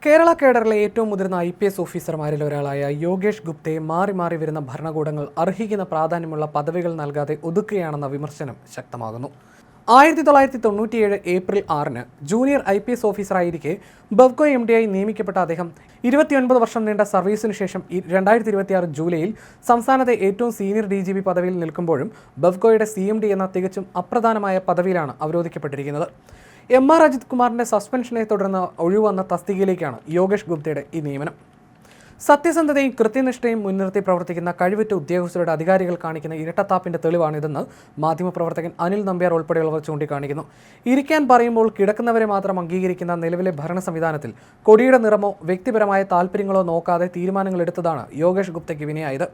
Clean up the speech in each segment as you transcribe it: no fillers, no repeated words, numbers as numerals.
കേരള കേഡറിലെ ഏറ്റവും മുതിർന്ന IPS ഓഫീസർമാരിൽ ഒരാളായ യോഗേഷ് ഗുപ്തയെ മാറി മാറി വരുന്ന ഭരണകൂടങ്ങൾ അർഹിക്കുന്ന പ്രാധാന്യമുള്ള പദവികൾ നൽകാതെ ഒതുക്കുകയാണെന്ന വിമർശനം ശക്തമാകുന്നു. 1997 April 6-ന് junior IPS ഓഫീസറായിരിക്കെ Bevco MD ആയി നിയമിക്കപ്പെട്ട അദ്ദേഹം 29 വർഷം നീണ്ട സർവീസിനു ശേഷം 2026 ജൂലൈയിൽ സംസ്ഥാനത്തെ ഏറ്റവും സീനിയർ DGP പദവിയിൽ നിൽക്കുമ്പോഴും ബവ്കോയുടെ CMD എന്ന തികച്ചും അപ്രധാനമായ പദവിയിലാണ് അവരോധിക്കപ്പെട്ടിരിക്കുന്നത്. MR അജിത് കുമാറിന്റെ സസ്പെൻഷനെ തുടർന്ന് ഒഴിവന്ന തസ്തികയിലേക്കാണ് യോഗേഷ് ഗുപ്തയുടെ ഈ നിയമനം. സത്യസന്ധതയും കൃത്യനിഷ്ഠയും മുൻനിർത്തി പ്രവർത്തിക്കുന്ന കഴിവുറ്റ ഉദ്യോഗസ്ഥരുടെ അധികാരികൾ കാണിക്കുന്ന ഇരട്ടത്താപ്പിന്റെ തെളിവാണിതെന്ന് മാധ്യമപ്രവർത്തകൻ അനിൽ നമ്പ്യാർ ഉൾപ്പെടെയുള്ളവർ ചൂണ്ടിക്കാണിക്കുന്നു. ഇരിക്കാൻ പറയുമ്പോൾ കിടക്കുന്നവരെ മാത്രം അംഗീകരിക്കുന്ന നിലവിലെ ഭരണ സംവിധാനത്തിൽ കൊടിയുടെ നിറമോ വ്യക്തിപരമായ താല്പര്യങ്ങളോ നോക്കാതെ തീരുമാനങ്ങൾ എടുത്തതാണ് യോഗേഷ് ഗുപ്തയ്ക്ക് വിനയായത്.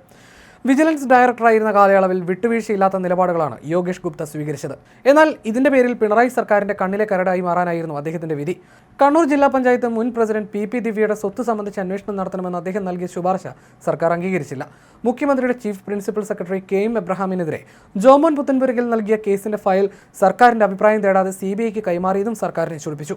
വിജിലൻസ് ഡയറക്ടറായിരുന്ന കാലയളവിൽ വിട്ടുവീഴ്ചയില്ലാത്ത നിലപാടുകളാണ് യോഗേഷ് ഗുപ്ത സ്വീകരിച്ചത്. എന്നാൽ ഇതിന്റെ പേരിൽ പിണറായി സർക്കാരിന്റെ കണ്ണിലെ കരടായി മാറാനായിരുന്നു അദ്ദേഹത്തിന്റെ വിധി. കണ്ണൂർ ജില്ലാ പഞ്ചായത്ത് മുൻ പ്രസിഡന്റ് PP ദിവ്യയുടെ സ്വത്ത് സംബന്ധിച്ച് അന്വേഷണം നടത്തണമെന്ന് അദ്ദേഹം നൽകിയ ശുപാർശ സർക്കാർ അംഗീകരിച്ചില്ല. മുഖ്യമന്ത്രിയുടെ ചീഫ് പ്രിൻസിപ്പൽ സെക്രട്ടറി KM എബ്രഹാമിനെതിരെ ജോമോൻ പുത്തൻപുരയ്ക്കൽ നൽകിയ കേസിന്റെ ഫയൽ സർക്കാരിന്റെ അഭിപ്രായം തേടാതെ CBIക്ക് കൈമാറിയതും സർക്കാരിനെ ചൊടിപ്പിച്ചു.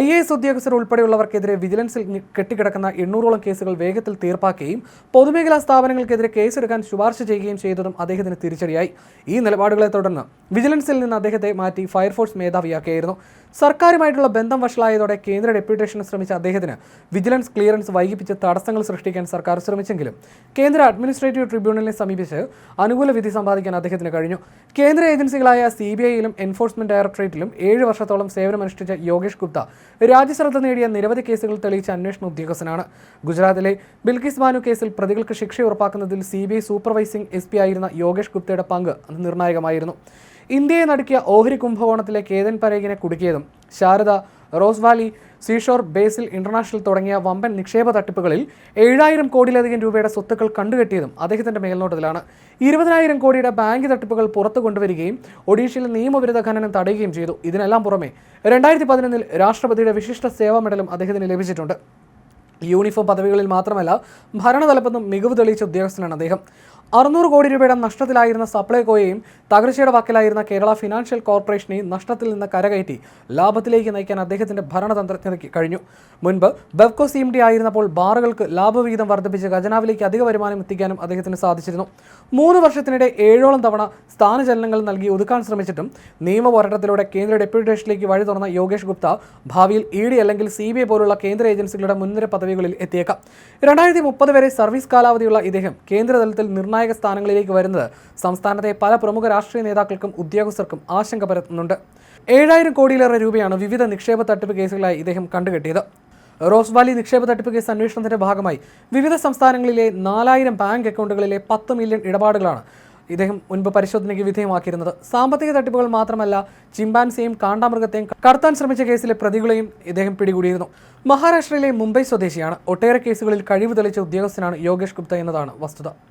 IAS ഉദ്യോഗസ്ഥർ ഉൾപ്പെടെയുള്ളവർക്കെതിരെ വിജിലൻസിൽ കെട്ടിക്കിടക്കുന്ന 800ഓളം കേസുകൾ വേഗത്തിൽ തീർപ്പാക്കുകയും പൊതുമേഖലാ സ്ഥാപനങ്ങൾക്കെതിരെ കേസെടുക്കാൻ ശുപാർശ ചെയ്യുകയും ചെയ്തതും അദ്ദേഹത്തിന് തിരിച്ചടിയായി. ഈ നിലപാടുകളെ തുടർന്ന് വിജിലൻസിൽ നിന്ന് അദ്ദേഹത്തെ മാറ്റി ഫയർഫോഴ്സ് മേധാവിയാക്കിയായിരുന്നു. സർക്കാരുമായിട്ടുള്ള ബന്ധം വഷളായതോടെ കേന്ദ്ര ഡെപ്യൂട്ടേഷന് ശ്രമിച്ച അദ്ദേഹത്തിന് വിജിലൻസ് ക്ലിയറൻസ് വൈകിപ്പിച്ച് തടസ്സങ്ങൾ സൃഷ്ടിക്കാൻ സർക്കാർ ശ്രമിച്ചെങ്കിലും കേന്ദ്ര അഡ്മിനിസ്ട്രേറ്റീവ് ട്രിബ്യൂണലിനെ സമീപിച്ച് അനുകൂല വിധി സമ്പാദിക്കാൻ അദ്ദേഹത്തിന് കഴിഞ്ഞു. കേന്ദ്ര ഏജൻസികളായ CBIയിലും എൻഫോഴ്സ്മെന്റ് ഡയറക്ടറേറ്റിലും 7 വർഷത്തോളം സേവനമനുഷ്ഠിച്ച യോഗേഷ് ഗുപ്ത രാജ്യശ്രദ്ധ നേടിയ നിരവധി കേസുകൾ തെളിയിച്ച അന്വേഷണ ഉദ്യോഗസ്ഥനാണ്. ഗുജറാത്തിലെ ബിൽക്കിസ് ബാനു കേസിൽ പ്രതികൾക്ക് ശിക്ഷ ഉറപ്പാക്കുന്നതിൽ CBI സൂപ്പർവൈസിംഗ് SP ആയിരുന്ന യോഗേഷ് ഗുപ്തയുടെ പങ്ക് നിർണായകമായിരുന്നു. ഇന്ത്യയെ നടുക്കിയ ഓഹരി കുംഭകോണത്തിലെ കേതൻ പരേഖിനെ കുടുക്കിയതും Saradha, Rose Valley, Seashore, Basil International തുടങ്ങിയ വമ്പൻ നിക്ഷേപ തട്ടിപ്പുകളിൽ 7000 കോടിയിലധികം രൂപയുടെ സ്വത്തുക്കൾ കണ്ടുകെട്ടിയതും അദ്ദേഹത്തിന്റെ മേൽനോട്ടത്തിലാണ്. 20,000 കോടിയുടെ ബാങ്ക് തട്ടിപ്പുകൾ പുറത്തു കൊണ്ടുവരികയും ഒഡീഷയിൽ നിയമവിരുദ്ധ ഖനനം തടയുകയും ചെയ്തു. ഇതിനെല്ലാം പുറമെ 2011 രാഷ്ട്രപതിയുടെ വിശിഷ്ട സേവാ മെഡലും അദ്ദേഹത്തിന് ലഭിച്ചിട്ടുണ്ട്. യൂണിഫോം പദവികളിൽ മാത്രമല്ല ഭരണതലപ്പത്തും മികവ് തെളിയിച്ച ഉദ്യോഗസ്ഥനാണ് അദ്ദേഹം. 600 കോടി രൂപയുടെ നഷ്ടത്തിലായിരുന്ന സപ്ലൈകോയെയും തകർച്ചയുടെ വക്കിലായിരുന്ന കേരള ഫിനാൻഷ്യൽ കോർപ്പറേഷനെയും നഷ്ടത്തിൽ നിന്ന് കരകയറ്റി ലാഭത്തിലേക്ക് നയിക്കാൻ അദ്ദേഹത്തിന്റെ ഭരണതന്ത്രജ്ഞതയ്ക്ക് കഴിഞ്ഞു. മുൻപ് ബവ്കോ CMD ആയിരുന്നപ്പോൾ ബാറുകൾക്ക് ലാഭവിഹിതം വർദ്ധിപ്പിച്ച് ഖജനാവിലേക്ക് അധിക വരുമാനം എത്തിക്കാനും അദ്ദേഹത്തിന് സാധിച്ചിരുന്നു. 3 വർഷത്തിനിടെ 7ഓളം തവണ സ്ഥാനചലനങ്ങൾ നൽകി ഒതുക്കാൻ ശ്രമിച്ചിട്ടും നിയമ പോരാട്ടത്തിലൂടെ കേന്ദ്ര ഡെപ്യൂട്ടേഷനിലേക്ക് വഴി തുറന്ന യോഗേഷ് ഗുപ്ത ഭാവിയിൽ ED അല്ലെങ്കിൽ CBI പോലുള്ള കേന്ദ്ര ഏജൻസികളുടെ മുൻനിര പദവികളിൽ എത്തിയേക്കാം. 2030 വരെ സർവീസ് കാലാവധിയുള്ള ഇദ്ദേഹം കേന്ദ്രതലത്തിൽ നിർണായക സ്ഥാനങ്ങളിലേക്ക് വരുന്നത് സംസ്ഥാനത്തെ പല പ്രമുഖ രാഷ്ട്രീയ നേതാക്കൾക്കും ഉദ്യോഗസ്ഥർക്കും ആശങ്ക പരത്തുന്നുണ്ട്. 7000 കോടിയിലേറെ രൂപയാണ് വിവിധ നിക്ഷേപ തട്ടിപ്പ് കേസുകളായി ഇദ്ദേഹം കണ്ടുകെട്ടിയത്. റോസ് വാലി നിക്ഷേപ തട്ടിപ്പ് കേസ് അന്വേഷണത്തിന്റെ ഭാഗമായി വിവിധ സംസ്ഥാനങ്ങളിലെ 4000 ബാങ്ക് അക്കൗണ്ടുകളിലെ 10 മില്യൺ ഇടപാടുകളാണ് ഇദ്ദേഹം മുൻപ് പരിശോധനയ്ക്ക് വിധേയമാക്കിയിരുന്നത്. സാമ്പത്തിക തട്ടിപ്പുകൾ മാത്രമല്ല, ചിമ്പാൻസിയെയും കാണ്ടാമൃഗത്തെയും കടത്താൻ ശ്രമിച്ച കേസിലെ പ്രതികളെയും ഇദ്ദേഹം പിടികൂടിയിരുന്നു. മഹാരാഷ്ട്രയിലെ മുംബൈ സ്വദേശിയാണ്. ഒട്ടേറെ കേസുകളിൽ കഴിവ് തെളിയിച്ച ഉദ്യോഗസ്ഥനാണ് യോഗേഷ് ഗുപ്ത എന്നതാണ് വസ്തുത.